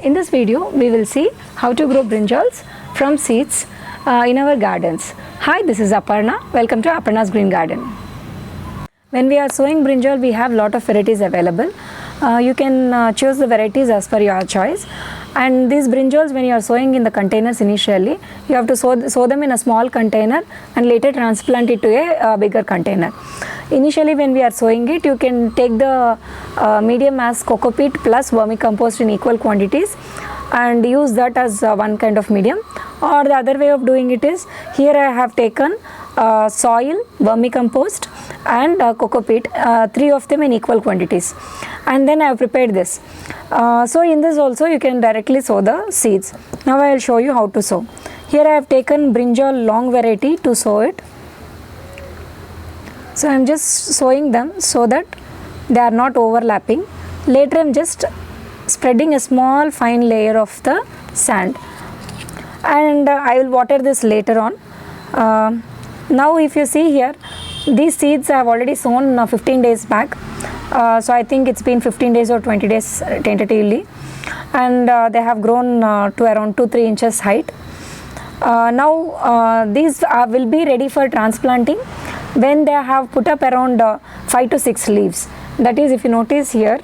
In this video, we will see how to grow brinjals from seeds in our gardens. Hi, this is Aparna. Welcome to Aparna's Green Garden. When we are sowing brinjal, we have lot of varieties available. You can choose the varieties as per your choice. And these brinjals, when you are sowing in the containers initially, you have to sow them in a small container and later transplant it to a bigger container. Initially, when we are sowing it, you can take the medium mass coco peat plus vermicompost in equal quantities and use that as one kind of medium. Or the other way of doing it is, here I have taken soil, vermicompost and coco peat, three of them in equal quantities, and then I have prepared this. So in this also you can directly sow the seeds. Now I will show you how to sow. Here I have taken brinjal long variety to sow it. So I am just sowing them so that they are not overlapping. Later I am just spreading a small fine layer of the sand, and I will water this later on. Now if you see here, these seeds I have already sown 15 days back. So I think it's been 15 days or 20 days tentatively, and they have grown to around 2-3 inches height. Now these will be ready for transplanting when they have put up around 5 to 6 leaves. That is, if you notice here,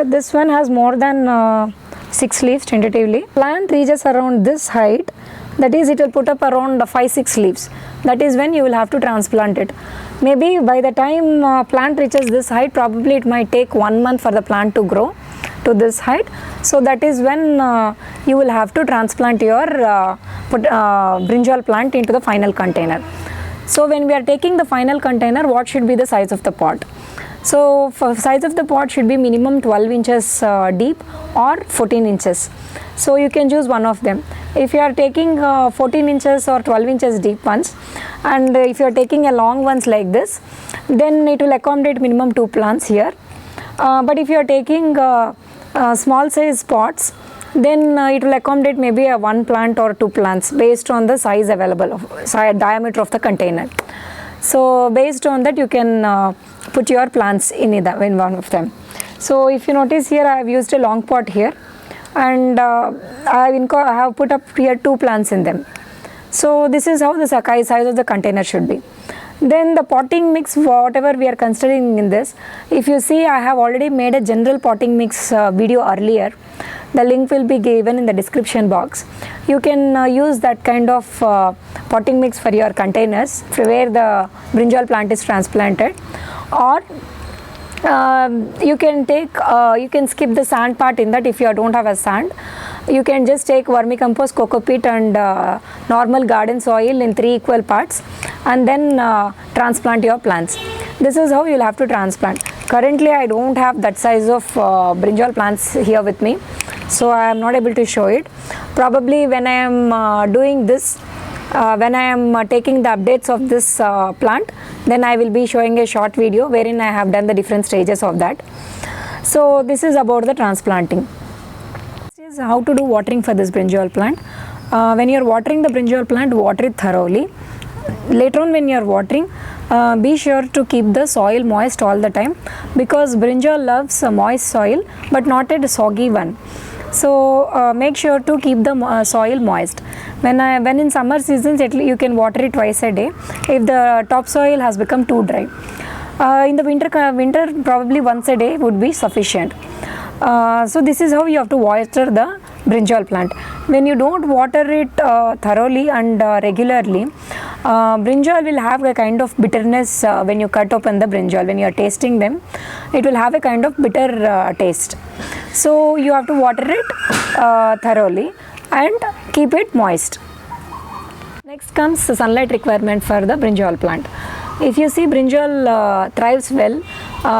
this one has more than 6 leaves tentatively. Plant reaches around this height, that is, it will put up around 5-6 leaves. That is when you will have to transplant it. Maybe by the time plant reaches this height, probably it might take 1 month for the plant to grow to this height. So that is when you will have to transplant your brinjal plant into the final container. So when we are taking the final container, what should be the size of the pot? So for size of the pot should be minimum 12 inches deep or 14 inches. So you can choose one of them. If you are taking 14 inches or 12 inches deep ones, and if you are taking a long ones like this, then it will accommodate minimum 2 plants here. But if you are taking small size pots, then it will accommodate maybe a 1 plant or 2 plants based on the size available, diameter of the container. So based on that, you can put your plants in one of them. So if you notice here, I have used a long pot here, and I have put up here 2 plants in them. So this is how the size of the container should be. Then the potting mix, whatever we are considering in this, if you see, I have already made a general potting mix video earlier. The link will be given in the description box. You can use that kind of potting mix for your containers where the brinjal plant is transplanted, or you can skip the sand part in that. If you don't have a sand, you can just take vermicompost, coco peat and normal garden soil in 3 equal parts, and then transplant your plants. This is how you'll have to transplant. Currently I don't have that size of brinjal plants here with me, so I am not able to show it. Probably when I am doing this, when I am taking the updates of this plant, then I will be showing a short video wherein I have done the different stages of that. So this is about the transplanting. This is how to do watering for this brinjal plant. When you are watering the brinjal plant, water it thoroughly. Later on when you are watering, be sure to keep the soil moist all the time, because brinjal loves a moist soil but not a soggy one. So make sure to keep the soil moist. When in summer seasons, you can water it twice a day if the topsoil has become too dry. In the winter probably once a day would be sufficient. So this is how you have to water the brinjal plant. When you don't water it thoroughly and regularly, brinjal will have a kind of bitterness when you cut open the brinjal. When you are tasting them, it will have a kind of bitter taste. So you have to water it thoroughly and keep it moist. Next comes the sunlight requirement for the brinjal plant. If you see, brinjal thrives well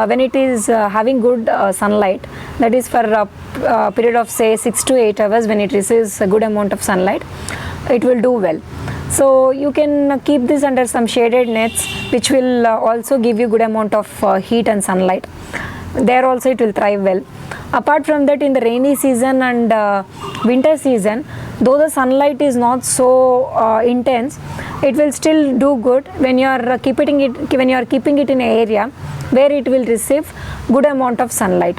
when it is having good sunlight, that is for a period of say 6 to 8 hours. When it receives a good amount of sunlight, it will do well. So you can keep this under some shaded nets, which will also give you good amount of heat and sunlight. There also it will thrive well. Apart from that, in the rainy season and winter season, though the sunlight is not so intense, it will still do good when you are keeping it in an area where it will receive good amount of sunlight.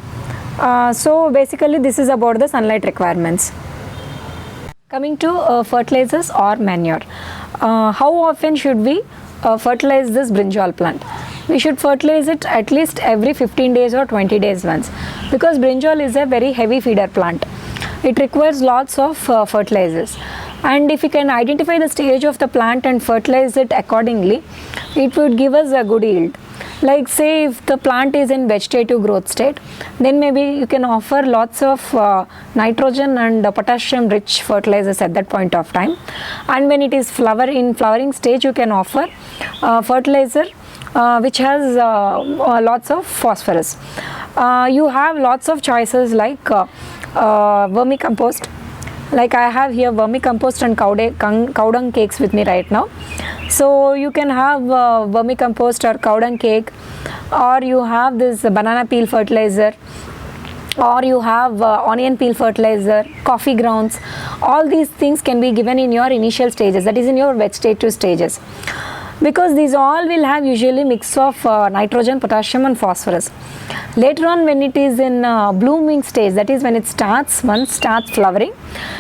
So basically this is about the sunlight requirements. Coming to fertilizers or manure. How often should we fertilize this brinjal plant? We should fertilize it at least every 15 days or 20 days once, because brinjal is a very heavy feeder plant. It requires lots of fertilizers, and if we can identify the stage of the plant and fertilize it accordingly, it would give us a good yield. Like say if the plant is in vegetative growth state, then maybe you can offer lots of nitrogen and potassium rich fertilizers at that point of time. And when it is flowering stage, you can offer fertilizer which has lots of phosphorus. You have lots of choices like vermicompost. Like I have here vermicompost and cow dung cakes with me right now. So you can have vermicompost or cow dung cake, or you have this banana peel fertilizer, or you have onion peel fertilizer, coffee grounds. All these things can be given in your initial stages, that is in your vegetative stages, because these all will have usually mix of nitrogen, potassium and phosphorus. Later on, when it is in blooming stage, that is when it starts flowering,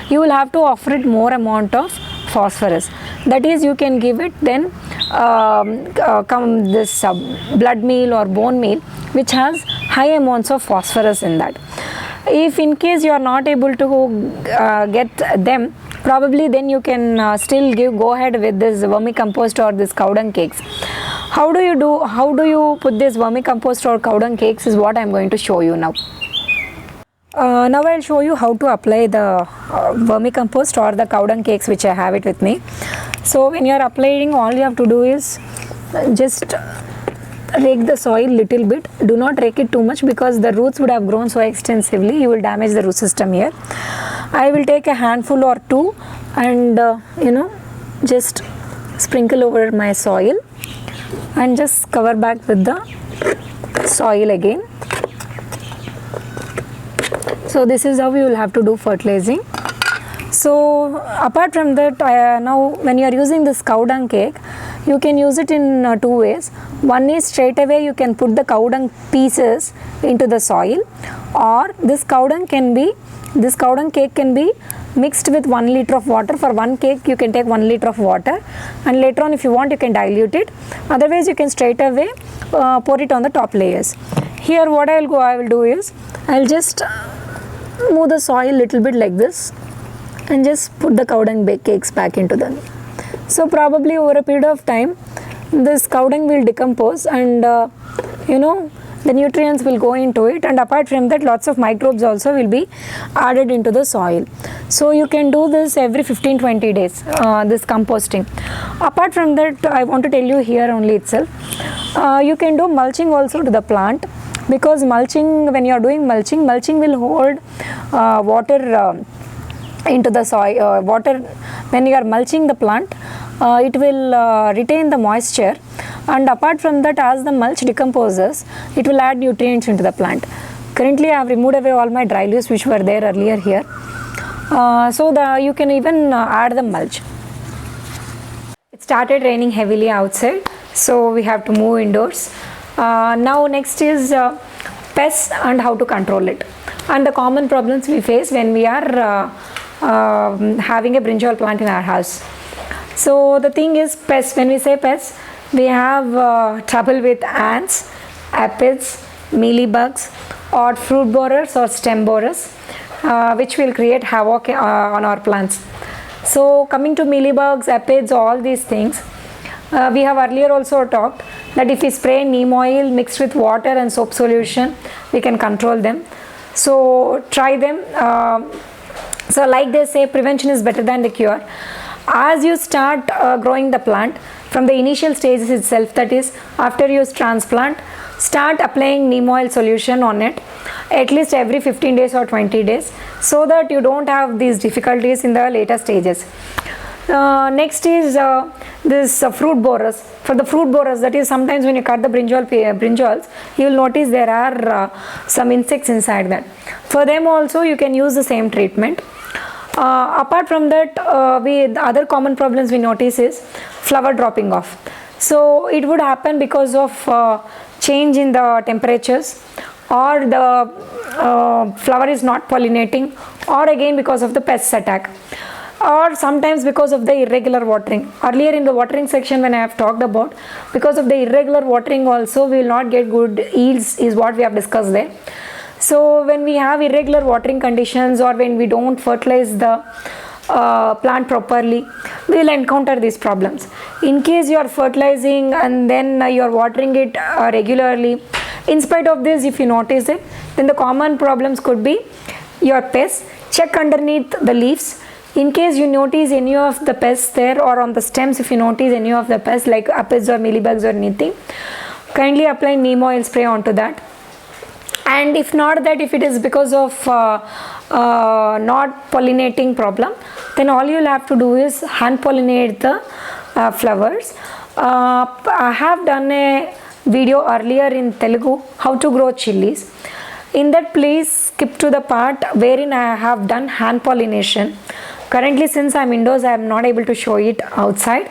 you will have to offer it more amount of phosphorus. That is, you can give it then this blood meal or bone meal which has high amounts of phosphorus in that. If in case you are not able to get them, probably then you can still go ahead with this vermicompost or this cow dung cakes. How do you put this vermicompost or cow dung cakes is what I am going to show you now. Now I will show you how to apply the vermicompost or the cow dung cakes which I have it with me. So when you are applying, all you have to do is just rake the soil little bit. Do not rake it too much, because the roots would have grown so extensively, you will damage the root system here. I will take a handful or two and just sprinkle over my soil and just cover back with the soil again. So this is how you will have to do fertilizing. So apart from that, now when you are using this cow dung cake, you can use it in two ways. One is straight away you can put the cow dung pieces into the soil, or this cow dung cake can be mixed with 1 liter of water. For one cake you can take 1 liter of water, and later on if you want you can dilute it. Otherwise you can straight away pour it on the top layers. Here what I will do is I will just move the soil little bit like this and just put the cow dung cakes back into them. So probably over a period of time this cow dung will decompose, and the nutrients will go into it, and apart from that lots of microbes also will be added into the soil. So you can do this every 15-20 days, this composting. Apart from that, I want to tell you here only itself, you can do mulching also to the plant, because mulching, when you are doing mulching will hold water into the soil. When you are mulching the plant, it will retain the moisture, and apart from that, as the mulch decomposes, it will add nutrients into the plant. Currently I have removed away all my dry leaves which were there earlier here, so you can even add the mulch. It started raining heavily outside, so we have to move indoors. Now next is pests and how to control it, and the common problems we face when we are having a brinjal plant in our house. So the thing is pests. When we say pests, we have trouble with ants, aphids, mealybugs, or fruit borers or stem borers, which will create havoc on our plants. So coming to mealybugs, aphids, all these things, we have earlier also talked that if we spray neem oil mixed with water and soap solution, we can control them. So try them. So like they say, prevention is better than the cure. As you start growing the plant, from the initial stages itself, that is after you transplant, start applying neem oil solution on it at least every 15 days or 20 days, so that you don't have these difficulties in the later stages. Next is this fruit borers. For the fruit borers, that is sometimes when you cut the brinjals, you will notice there are some insects inside that. For them also you can use the same treatment. Apart from that, the other common problems we notice is flower dropping off. So it would happen because of change in the temperatures, or the flower is not pollinating, or again because of the pests attack, or sometimes because of the irregular watering. Earlier in the watering section when I have talked about, because of the irregular watering also we will not get good yields, is what we have discussed there. So when we have irregular watering conditions, or when we don't fertilize the plant properly, we will encounter these problems. In case you are fertilizing and then you are watering it regularly, in spite of this, if you notice it, then the common problems could be your pests. Check underneath the leaves. In case you notice any of the pests there, or on the stems if you notice any of the pests like aphids or mealybugs or anything, kindly apply neem oil spray onto that. And if not that, if it is because of not pollinating problem, then all you'll have to do is hand pollinate the flowers. I have done a video earlier in Telugu how to grow chilies. In that, please skip to the part wherein I have done hand pollination. Currently, since I'm indoors, I am not able to show it outside.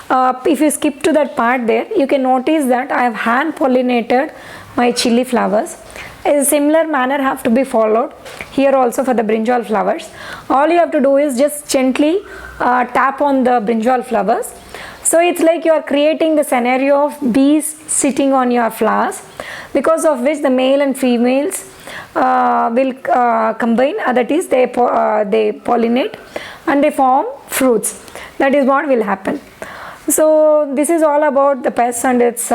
If you skip to that part there, you can notice that I have hand pollinated my chili flowers. A similar manner have to be followed here also for the brinjal flowers. All you have to do is just gently tap on the brinjal flowers. So it's like you are creating the scenario of bees sitting on your flowers, because of which the male and females will combine, that is they pollinate and they form fruits. That is what will happen. So this is all about the pests and its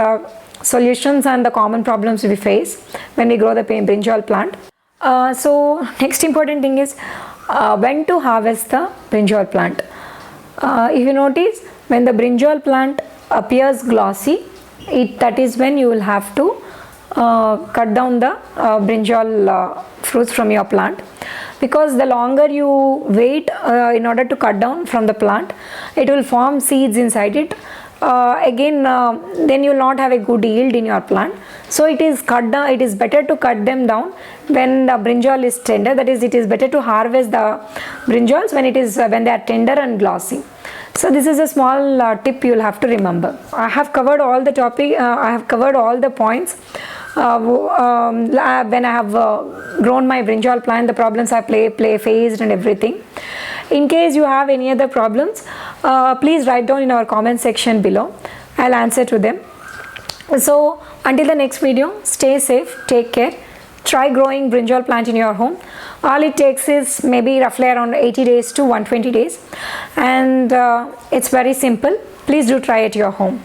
solutions and the common problems we face when we grow the brinjal plant. So next important thing is when to harvest the brinjal plant. If you notice, when the brinjal plant appears glossy, that is when you will have to cut down the brinjal fruits from your plant, because the longer you wait in order to cut down from the plant, it will form seeds inside it. Then you will not have a good yield in your plant. So it is better to cut them down when the brinjal is tender. That is, it is better to harvest the brinjals when they are tender and glossy. So this is a small tip you will have to remember. I have covered all the topic. I have covered all the points. When I have grown my brinjal plant, the problems I faced and everything. In case you have any other problems, please write down in our comment section below. I'll answer to them. So until the next video, stay safe, take care. Try growing brinjal plant in your home. All it takes is maybe roughly around 80 days to 120 days, and it's very simple. Please do try at your home.